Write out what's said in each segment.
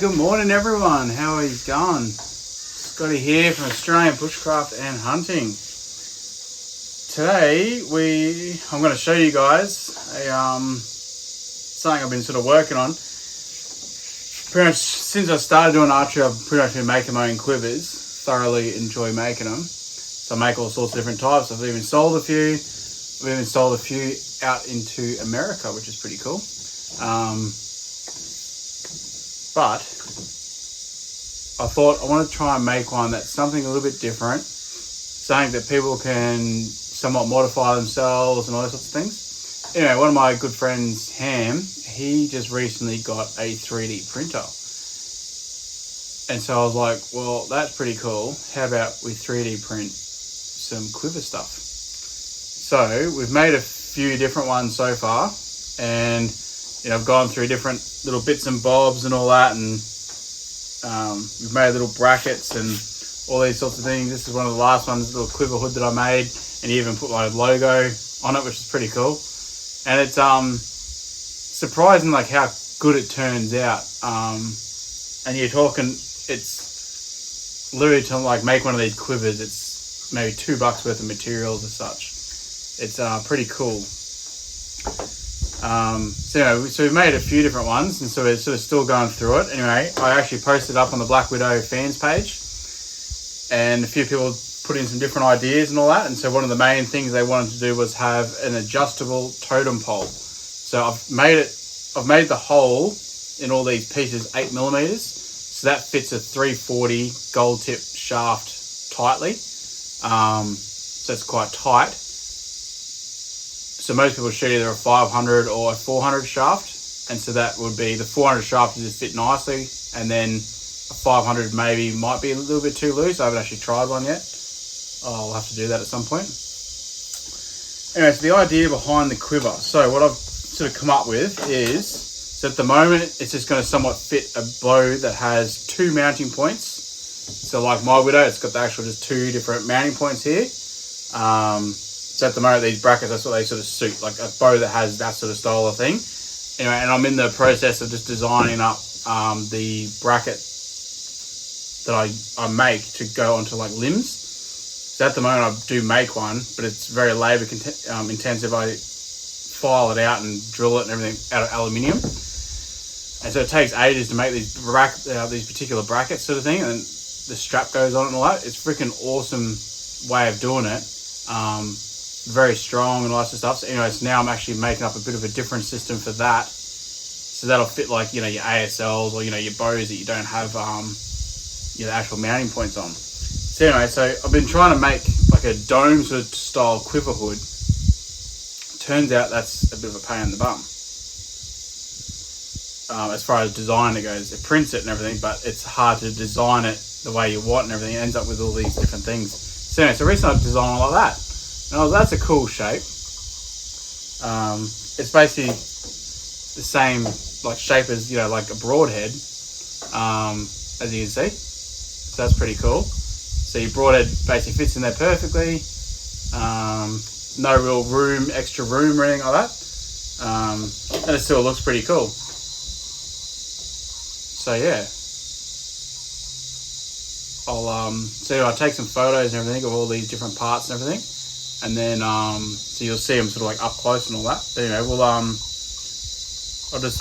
good morning everyone. How are you going? Scotty here from Australian Bushcraft and Hunting. Today I'm going to show you guys something I've been sort of working on. Pretty much since I started doing archery, I've pretty much been making my own quivers. Thoroughly enjoy making them. So I make all sorts of different types. I've even sold a few. I've even sold a few out into America, which is pretty cool. But I thought I want to try and make one that's something a little bit different, something that people can somewhat modify themselves and all those sorts of things. Anyway, one of my good friends, Ham, he just recently got a 3D printer. And so I was like, well, that's pretty cool. How about we 3D print some quiver stuff? So we've made a few different ones so far, and I've gone through different little bits and bobs and all that, and we've made little brackets and all these sorts of things. This is one of the last ones, a little quiver hood that I made, and he even put my logo on it, which is pretty cool. And it's surprising like how good it turns out. And you're talking, it's literally to like make one of these quivers, it's maybe $2 worth of materials as such. It's pretty cool. So we've made a few different ones, and so we're sort of still going through it. Anyway, I actually posted up on the Black Widow fans page, and a few people put in some different ideas and all that. And so one of the main things they wanted to do was have an adjustable totem pole. So I've made the hole in all these pieces 8mm, so that fits a 340 gold tip shaft tightly. So it's quite tight. So most people shoot either a 500 or a 400 shaft, and so that would be the 400 shaft to just fit nicely, and then a 500 maybe might be a little bit too loose. I haven't actually tried one yet. I'll have to do that at some point. Anyway, so the idea behind the quiver. So what I've sort of come up with is, so at the moment it's just going to somewhat fit a bow that has 2 mounting points. So like my Widow, it's got the actual just 2 different mounting points here. So at the moment, these brackets, that's what they sort of suit, like a bow that has that sort of style of thing. Anyway, and I'm in the process of just designing up the bracket that I make to go onto like limbs. So at the moment, I do make one, but it's very labor intensive. I file it out and drill it and everything out of aluminium. And so it takes ages to make these particular brackets sort of thing, and the strap goes on it and all that. It's a freaking awesome way of doing it. Very strong and all that sort of stuff. So anyways, now I'm actually making up a bit of a different system for that. So that'll fit like, your ASLs or, your bows that you don't have, the actual mounting points on. So anyway, so I've been trying to make like a dome sort of style quiver hood. Turns out that's a bit of a pain in the bum. As far as design it goes, it prints it and everything, but it's hard to design it the way you want and everything. It ends up with all these different things. So anyway, so recently I designed it like that. And that's a cool shape. It's basically the same like shape as like a broadhead, as you can see. So that's pretty cool. So your broadhead basically fits in there perfectly. No real extra room or anything like that. And it still looks pretty cool. So yeah. I'll take some photos and everything of all these different parts and everything. And then, so you'll see them sort of like up close and all that. But anyway, I'll just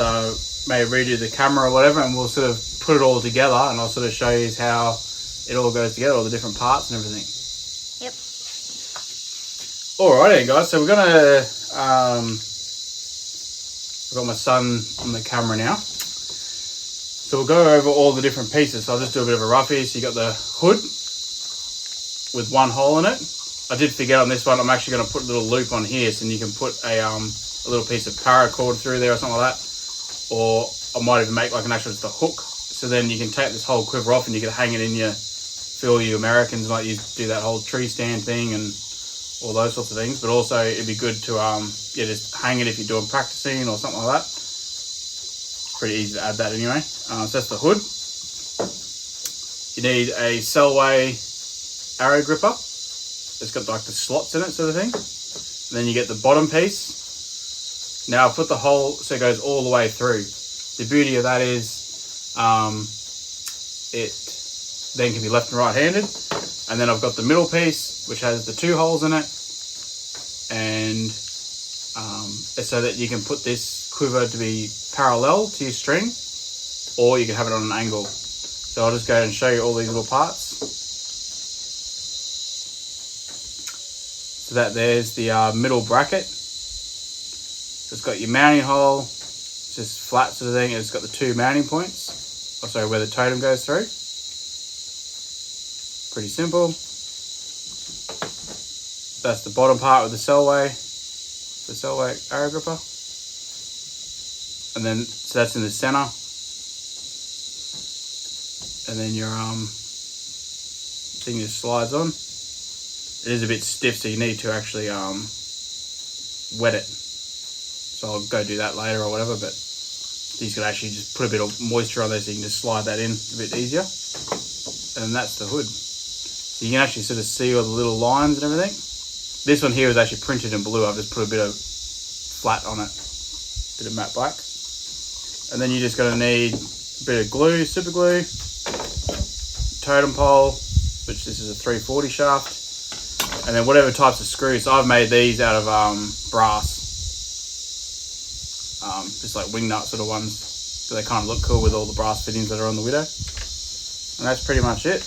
maybe redo the camera or whatever, and we'll sort of put it all together, and I'll sort of show you how it all goes together, all the different parts and everything. Yep. Alright then, guys. So we're gonna, I've got my son on the camera now. So we'll go over all the different pieces. So I'll just do a bit of a roughie. So you got the hood with one hole in it. I did forget on this one, I'm actually going to put a little loop on here, so you can put a little piece of paracord through there or something like that. Or I might even make like an actual just a hook. So then you can take this whole quiver off and you can hang it in for all you Americans, like you do that whole tree stand thing and all those sorts of things. But also it'd be good to just hang it if you're doing practicing or something like that. It's pretty easy to add that anyway. So that's the hood. You need a Selway arrow gripper. It's got like the slots in it sort of thing. And then you get the bottom piece. Now I've put the hole so it goes all the way through. The beauty of that is it then can be left and right handed. And then I've got the middle piece, which has the 2 holes in it, and it's so that you can put this quiver to be parallel to your string, or you can have it on an angle. So I'll just go and show you all these little parts. So that there's the middle bracket. So it's got your mounting hole, just flat sort of thing, and it's got the 2 mounting points. Oh, sorry, where the totem goes through. Pretty simple. That's the bottom part with the sellway arrow gripper. And then, so that's in the center. And then your thing just slides on. It is a bit stiff, so you need to actually wet it. So I'll go do that later or whatever, but these could actually just put a bit of moisture on there so you can just slide that in a bit easier. And that's the hood. So you can actually sort of see all the little lines and everything. This one here is actually printed in blue. I've just put a bit of flat on it, a bit of matte black. And then you're just going to need a bit of glue, super glue, totem pole, which this is a 340 shaft, and then whatever types of screws. So I've made these out of brass, just like wing nut sort of ones, so they kind of look cool with all the brass fittings that are on the Widow. And that's pretty much it.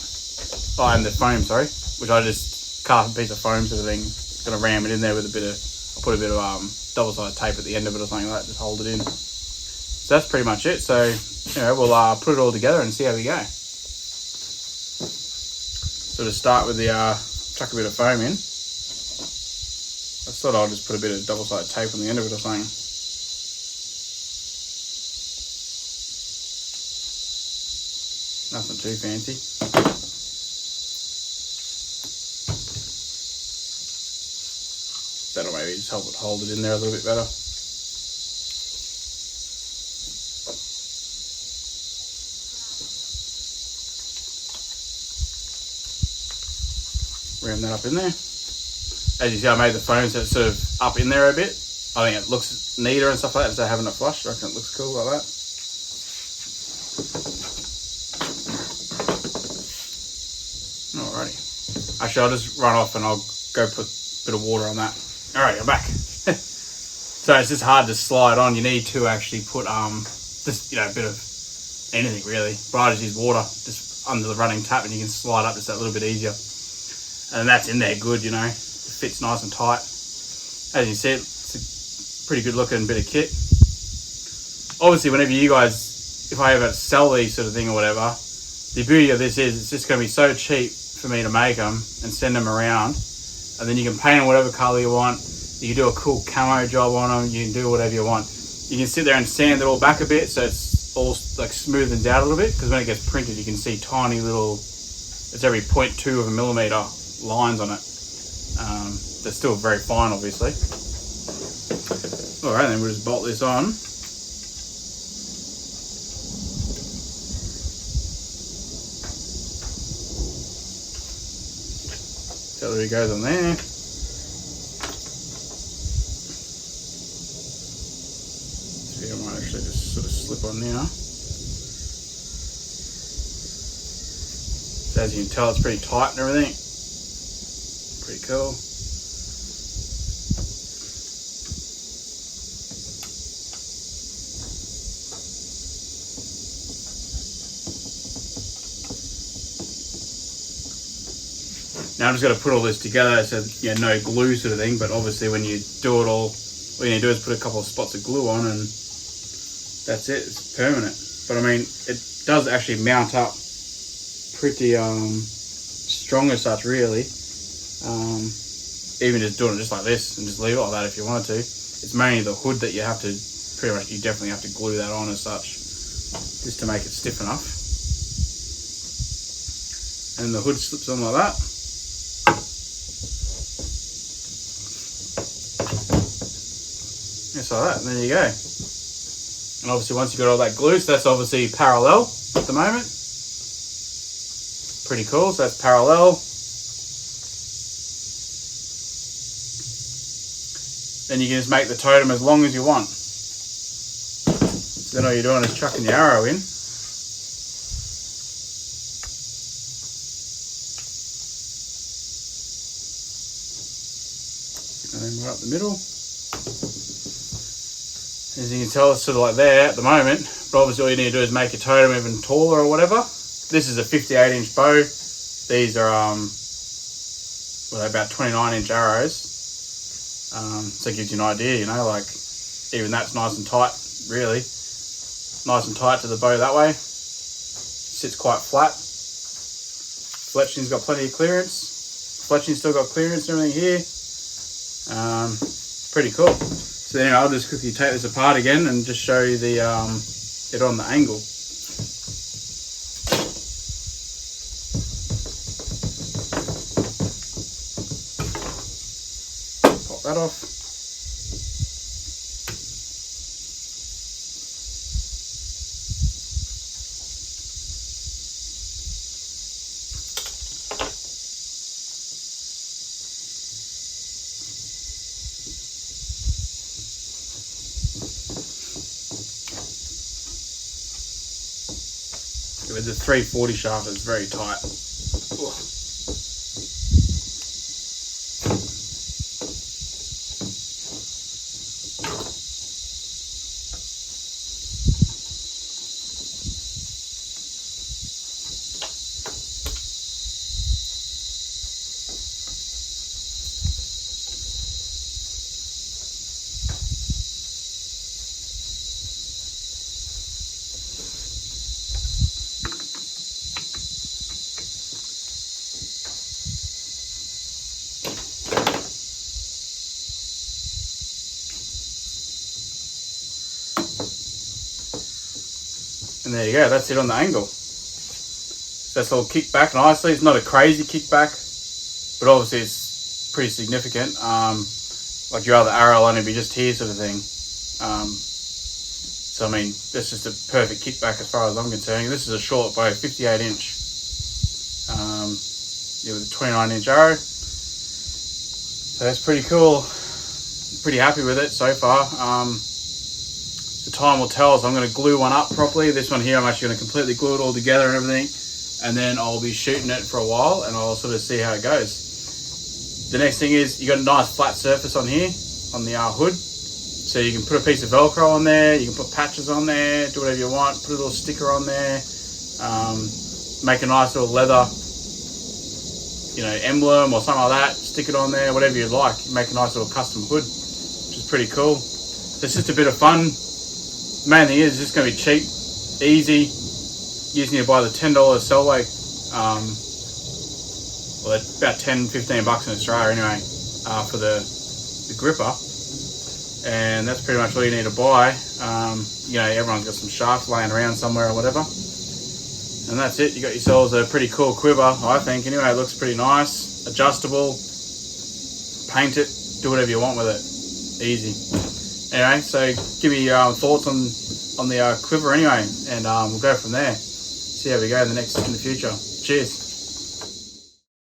Oh, and the foam, sorry, which I just carved a piece of foam sort of thing. Gonna ram it in there with a bit of, I'll put a bit of double-sided tape at the end of it or something like that, just hold it in. So that's pretty much it. So, you know, we'll put it all together and see how we go. So to start with the, chuck a bit of foam in. I thought I'll just put a bit of double-sided tape on the end of it or something. Nothing too fancy. That'll maybe just help it hold it in there a little bit better. Ram that up in there. As you see, I made the foam so it's sort of up in there a bit. I think it looks neater and stuff like that instead of having it flush. I reckon it looks cool like that. Alrighty. Actually, I'll just run off and I'll go put a bit of water on that. Alright, I'm back. So it's just hard to slide on. You need to actually put just, you know, a bit of anything really. But I just use water just under the running tap and you can slide up just that little bit easier. And that's in there good, you know. It fits nice and tight. As you said, it's a pretty good looking bit of kit. Obviously, whenever you guys, if I ever sell these sort of thing or whatever, the beauty of this is it's just going to be so cheap for me to make them and send them around. And then you can paint them whatever colour you want. You can do a cool camo job on them. You can do whatever you want. You can sit there and sand it all back a bit so it's all like smoothens out a little bit. Because when it gets printed, you can see tiny little, it's every 0.2 of a millimetre lines on it. They're still very fine, obviously. Alright, then we'll just bolt this on. So there he goes on there. See, I might actually just sort of slip on now. So as you can tell, it's pretty tight and everything. Pretty cool. Now I'm just going to put all this together, so yeah, no glue sort of thing, but obviously when you do it all you need to do is put a couple of spots of glue on and that's it, it's permanent. But I mean, it does actually mount up pretty strong as such, really. Even just doing it just like this and just leave it like that if you wanted to. It's mainly the hood that you have to, pretty much you definitely have to glue that on as such, just to make it stiff enough. And the hood slips on like that. Just like that, and there you go. And obviously once you've got all that glue, so that's obviously parallel at the moment. Pretty cool, so that's parallel. Then you can just make the totem as long as you want. So then all you're doing is chucking your arrow in. Frame right up the middle. As you can tell, it's sort of like there at the moment, but obviously all you need to do is make your totem even taller or whatever. This is a 58-inch bow. These are about 29-inch arrows. So it gives you an idea, you know, like even that's nice and tight, really. Nice and tight to the bow that way. Sits quite flat. Fletching's got plenty of clearance. Fletching's still got clearance and everything here. Pretty cool. So anyway, I'll just quickly take this apart again and just show you the it on the angle. Pop that off. With the 340 shaft, it's very tight. Ugh. And there you go, that's it on the angle. So that's all kicked back nicely. It's not a crazy kickback, but obviously it's pretty significant. Like your other arrow will only be just here sort of thing. So I mean, that's just a perfect kickback as far as I'm concerned. This is a short bow, 58-inch. With a 29-inch arrow. So that's pretty cool. Pretty happy with it so far. The time will tell, so I'm going to glue one up properly. This one here, I'm actually going to completely glue it all together and everything, and then I'll be shooting it for a while and I'll sort of see how it goes. The next thing is you got a nice flat surface on here on the hood, so you can put a piece of Velcro on there, you can put patches on there, do whatever you want, put a little sticker on there, make a nice little leather, you know, emblem or something like that, stick it on there, whatever you'd like. Make a nice little custom hood, which is pretty cool. So it's just a bit of fun. The main thing is it's just going to be cheap, easy. You just need to buy the $10 Selway. Well, it's about 10-15 bucks in Australia anyway, for the gripper. And that's pretty much all you need to buy. You know, everyone's got some shafts laying around somewhere or whatever. And that's it. You got yourselves a pretty cool quiver, I think. Anyway, it looks pretty nice, adjustable. Paint it, do whatever you want with it. Easy. Anyway, so give me thoughts on the quiver anyway, and we'll go from there. See how we go in the future. Cheers.